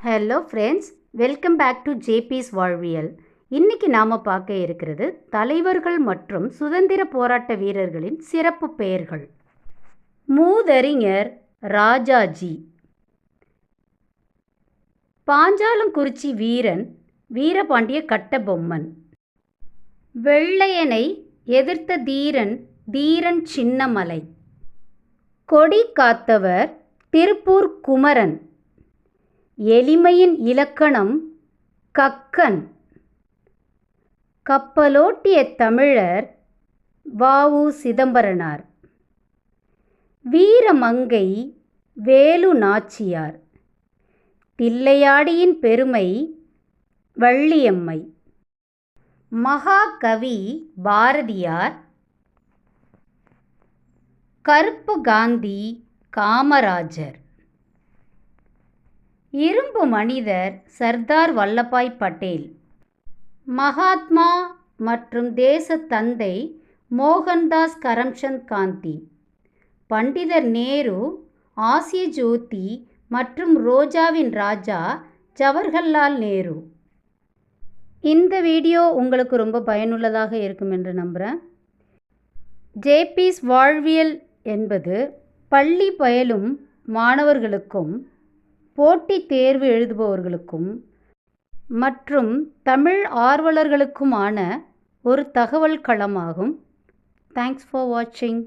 Hello friends, welcome back to ஜேபிஸ் வாழ்வியல். இன்னைக்கு நாம் பார்க்க இருக்கிறது தலைவர்கள் மற்றும் சுதந்திர போராட்ட வீரர்களின் சிறப்பு பெயர்கள். மூதறிஞர் ராஜாஜி. பாஞ்சாலங்குறிச்சி வீரன் வீரபாண்டிய கட்டபொம்மன். வெள்ளையனை எதிர்த்த தீரன் தீரன் சின்னமலை. கொடி காத்தவர் திருப்பூர் குமரன். எளிமையின் இலக்கணம் கக்கன். கப்பலோட்டிய தமிழர் வ.உ. சிதம்பரனார். வீரமங்கை வேலு நாச்சியார். தில்லையாடியின் பெருமை வள்ளியம்மை. மகாகவி பாரதியார். கருப்பு காந்தி காமராஜர். இரும்பு மனிதர் சர்தார் வல்லபாய் பட்டேல். மகாத்மா மற்றும் தேச தந்தை மோகன்தாஸ் கரம்சந்த் காந்தி. பண்டிதர் நேரு, ஆசிய ஜோதி மற்றும் ரோஜாவின் ராஜா ஜவஹர்லால் நேரு. இந்த வீடியோ உங்களுக்கு ரொம்ப பயனுள்ளதாக இருக்கும் என்று நம்புகிறேன். ஜேபிஸ் வாழ்வியல் என்பது பள்ளி பயிலும் மாணவர்களுக்கும் போட்டித் தேர்வு எழுதுபவர்களுக்கும் மற்றும் தமிழ் ஆர்வலர்களுக்குமான ஒரு தகவல் களமாகும். தேங்க்ஸ் ஃபார் வாட்சிங்.